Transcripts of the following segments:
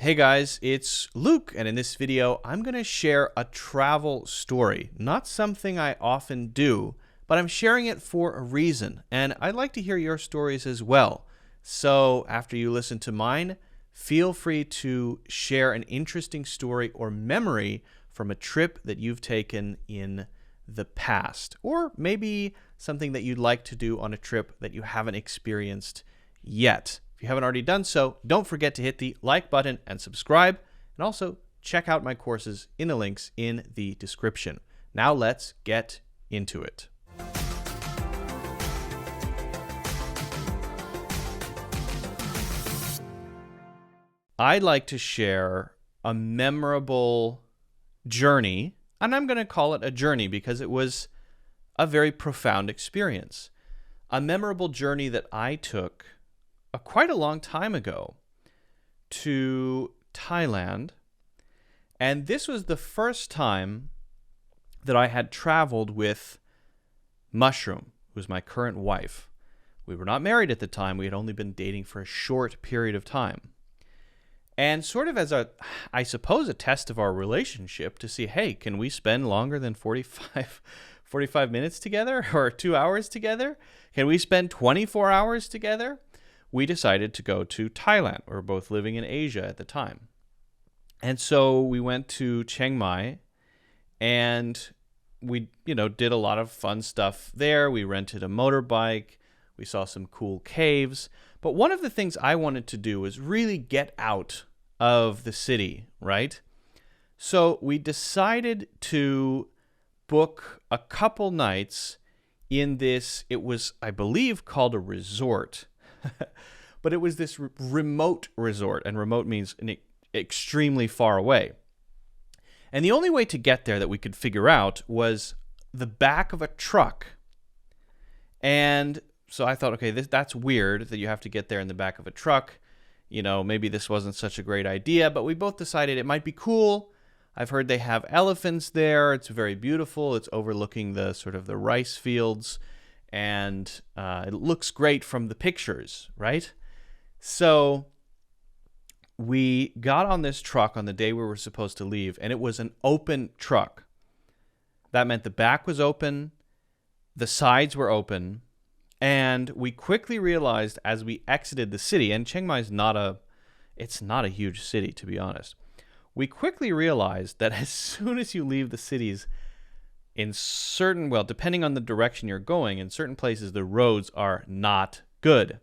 Hey guys, it's Luke, and in this video, I'm going to share a travel story. Not something I often do, but I'm sharing it for a reason, and I'd like to hear your stories as well. So after you listen to mine, feel free to share an interesting story or memory from a trip that you've taken in the past, or maybe something that you'd like to do on a trip that you haven't experienced yet. If you haven't already done so, don't forget to hit the like button and subscribe, and also check out my courses in the links in the description. Now let's get into it. I'd like to share a memorable journey, and I'm going to call it a journey because it was a very profound experience. A memorable journey that I took quite a long time ago to Thailand, and this was the first time that I had traveled with Mushroom, who was my current wife. We were not married at the time. We had only been dating for a short period of time. And sort of as I suppose, a test of our relationship to see, hey, can we spend longer than 45 minutes together or 2 hours together? Can we spend 24 hours together? We decided to go to Thailand. We were both living in Asia at the time. And so we went to Chiang Mai, and we, did a lot of fun stuff there. We rented a motorbike. We saw some cool caves. But one of the things I wanted to do was really get out of the city, right? So we decided to book a couple nights in this, it was, I believe, called a resort. But it was this remote resort, and remote means extremely far away. And the only way to get there that we could figure out was the back of a truck. And so I thought, okay, that's weird that you have to get there in the back of a truck. Maybe this wasn't such a great idea, but we both decided it might be cool. I've heard they have elephants there. It's very beautiful. It's overlooking the sort of the rice fields. And it looks great from the pictures, right? So we got on this truck on the day we were supposed to leave, and it was an open truck. That meant the back was open, the sides were open, and we quickly realized as we exited the city, and Chiang Mai is not a huge city, to be honest. We quickly realized that as soon as you leave the cities, depending on the direction you're going, in certain places, the roads are not good.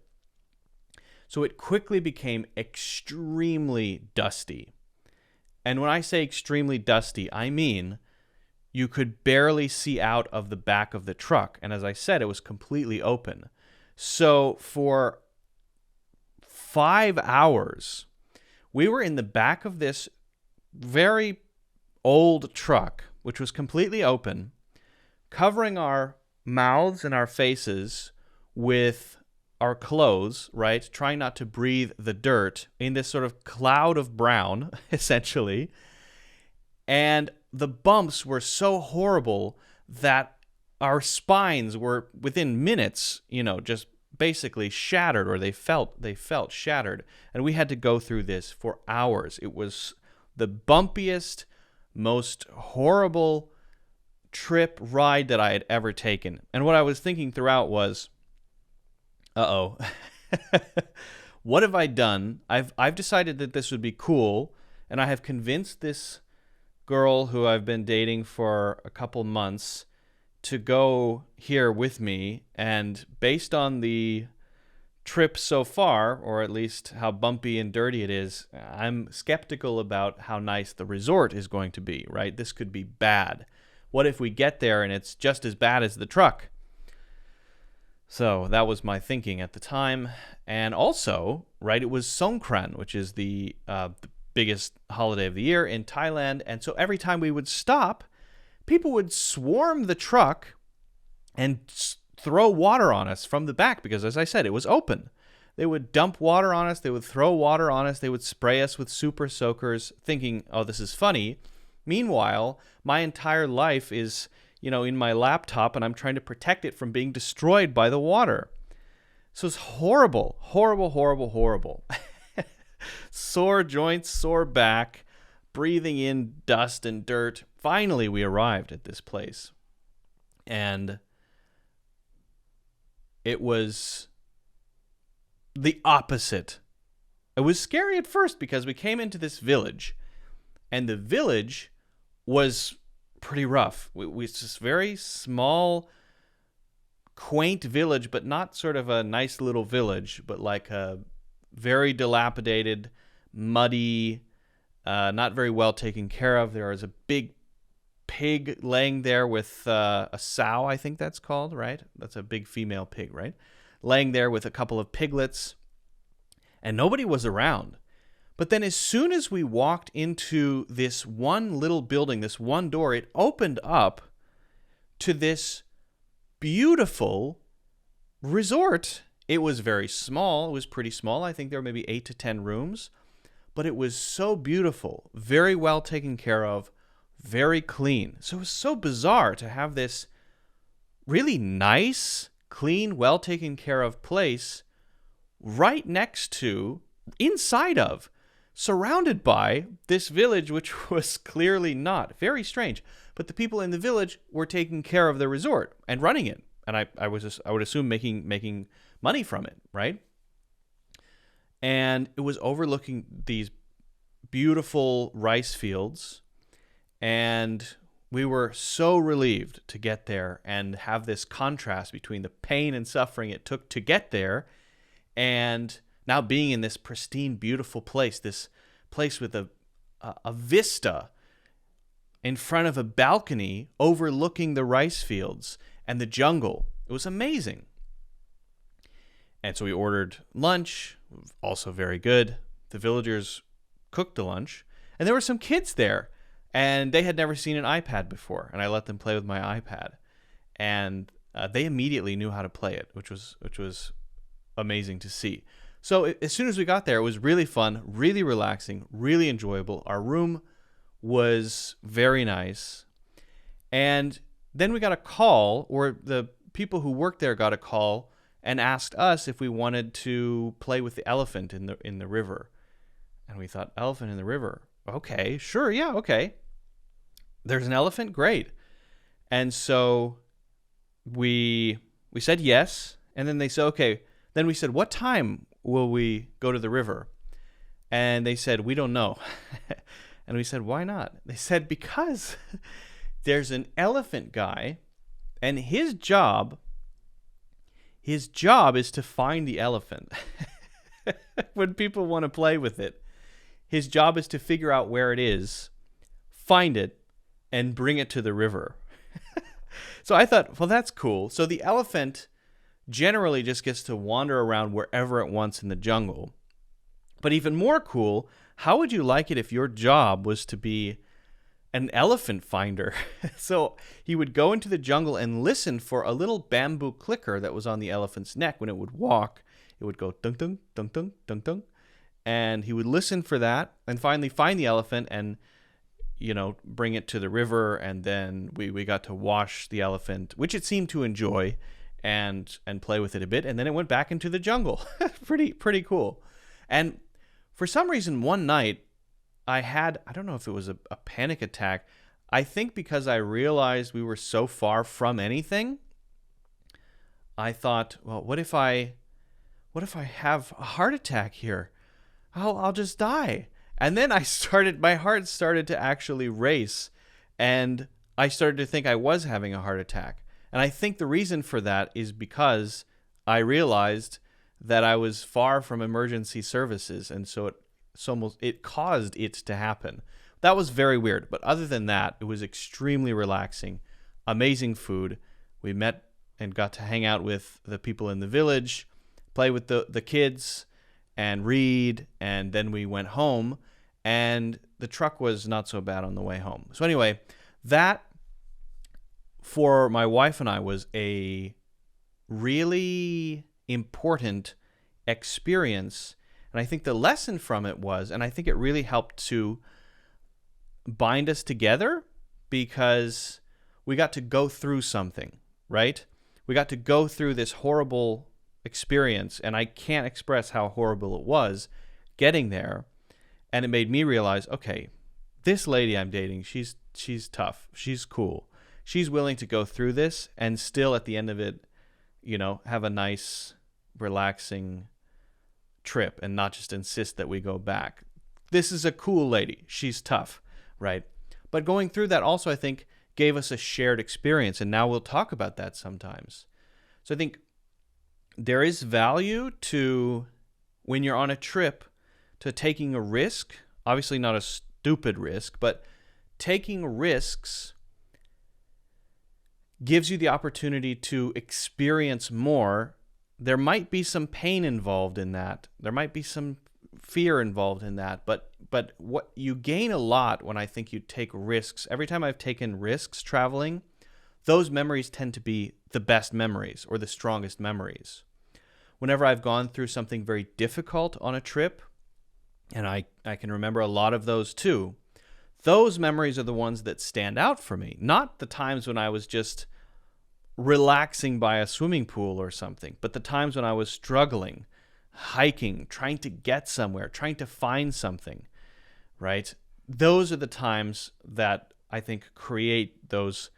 So it quickly became extremely dusty. And when I say extremely dusty, I mean you could barely see out of the back of the truck. And as I said, it was completely open. So for 5 hours, we were in the back of this very old truck, which was completely open, covering our mouths and our faces with our clothes, right? Trying not to breathe the dirt in this sort of cloud of brown, essentially. And the bumps were so horrible that our spines were within minutes, just basically shattered, or they felt shattered. And we had to go through this for hours. It was the bumpiest, most horrible ride that I had ever taken. And what I was thinking throughout was, what have I done? I've decided that this would be cool, and I have convinced this girl who I've been dating for a couple months to go here with me, and based on the trip so far, or at least how bumpy and dirty it is, I'm skeptical about how nice the resort is going to be, right? This could be bad. What if we get there and it's just as bad as the truck? So that was my thinking at the time. And also, right, it was Songkran, which is the biggest holiday of the year in Thailand. And so every time we would stop, people would swarm the truck and throw water on us from the back because, as I said, it was open. They would dump water on us. They would throw water on us. They would spray us with super soakers, thinking, oh, this is funny. Meanwhile, my entire life is, in my laptop, and I'm trying to protect it from being destroyed by the water. So it's horrible, horrible, horrible, horrible. Sore joints, sore back, breathing in dust and dirt. Finally, we arrived at this place. And it was the opposite. It was scary at first because we came into this village, and the village was pretty rough. It's this very small, quaint village, but not sort of a nice little village, but like a very dilapidated, muddy, not very well taken care of. There is a big pig laying there with a sow, I think that's called, right? That's a big female pig, right? Laying there with a couple of piglets, and nobody was around. But then as soon as we walked into this one little building, this one door, it opened up to this beautiful resort. It was very small. It was pretty small. I think there were maybe 8 to 10 rooms. But it was so beautiful, very well taken care of, very clean. So it was so bizarre to have this really nice, clean, well taken care of place right next to, inside of, surrounded by this village, which was clearly not. Very strange. But the people in the village were taking care of the resort and running it. And I would assume making money from it, right? And it was overlooking these beautiful rice fields. And we were so relieved to get there and have this contrast between the pain and suffering it took to get there and now being in this pristine, beautiful place, this place with a vista in front of a balcony overlooking the rice fields and the jungle. It was amazing. And so we ordered lunch, also very good. The villagers cooked the lunch, and there were some kids there, and they had never seen an iPad before, and I let them play with my iPad, and they immediately knew how to play it, which was amazing to see. So as soon as we got there, it was really fun, really relaxing, really enjoyable. Our room was very nice. And then we got a call, or the people who worked there got a call and asked us if we wanted to play with the elephant in the river. And we thought, elephant in the river? Okay, sure, yeah, okay. There's an elephant? Great. And so we said yes, and then they said, okay. Then we said, what time will we go to the river? And they said, we don't know. And we said, why not? They said, because there's an elephant guy, and his job is to find the elephant. When people want to play with it, his job is to figure out where it is, find it, and bring it to the river. So I thought, well, that's cool. So the elephant generally just gets to wander around wherever it wants in the jungle. But even more cool, how would you like it if your job was to be an elephant finder? So he would go into the jungle and listen for a little bamboo clicker that was on the elephant's neck. When it would walk, it would go dunk dunk dunk dunk dunk dunk, and he would listen for that and finally find the elephant and bring it to the river. And then we got to wash the elephant, which it seemed to enjoy, and play with it a bit, and then it went back into the jungle. pretty cool. And for some reason, one night I don't know if it was a panic attack. I think because I realized we were so far from anything, I thought, well, what if I have a heart attack here? I'll just die. And then my heart started to actually race, and I started to think I was having a heart attack. And I think the reason for that is because I realized that I was far from emergency services, and so it caused it to happen. That was very weird, but other than that, it was extremely relaxing, amazing food. We met and got to hang out with the people in the village, play with the kids, and read, and then we went home, and the truck was not so bad on the way home. So anyway, that for my wife and I was a really important experience. And I think the lesson from it was, and I think it really helped to bind us together, because we got to go through something, right? We got to go through this horrible experience, and I can't express how horrible it was, getting there. And it made me realize, okay, this lady I'm dating, she's tough. She's cool. She's willing to go through this and still at the end of it, have a nice, relaxing trip and not just insist that we go back. This is a cool lady. She's tough, right? But going through that also, I think, gave us a shared experience, and now we'll talk about that sometimes. So I think there is value to, when you're on a trip, to taking a risk. Obviously not a stupid risk, but taking risks gives you the opportunity to experience more. There might be some pain involved in that. There might be some fear involved in that, but what you gain a lot when I think you take risks. Every time I've taken risks traveling, those memories tend to be the best memories or the strongest memories. Whenever I've gone through something very difficult on a trip, and I can remember a lot of those too, those memories are the ones that stand out for me, not the times when I was just relaxing by a swimming pool or something, but the times when I was struggling, hiking, trying to get somewhere, trying to find something, right? Those are the times that I think create those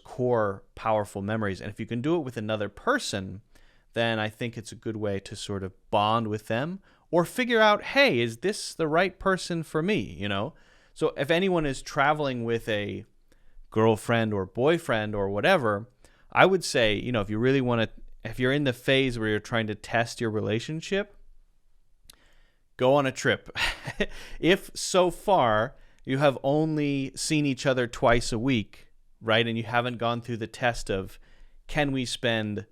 core powerful memories. And if you can do it with another person, then I think it's a good way to sort of bond with them or figure out, hey, is this the right person for me, So if anyone is traveling with a girlfriend or boyfriend or whatever, I would say, if you really want to, if you're in the phase where you're trying to test your relationship, go on a trip. If so far you have only seen each other twice a week, right, and you haven't gone through the test of, can we spend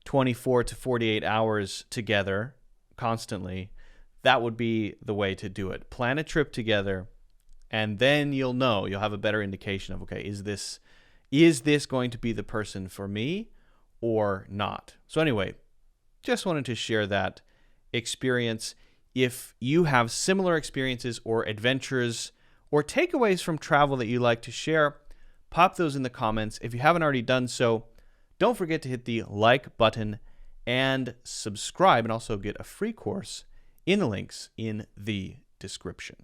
24 to 48 hours together constantly, that would be the way to do it. Plan a trip together, and then you'll have a better indication of, okay, is this going to be the person for me or not? So anyway, just wanted to share that experience. If you have similar experiences or adventures or takeaways from travel that you'd like to share, pop those in the comments. If you haven't already done so, don't forget to hit the like button and subscribe, and also get a free course in the links in the description.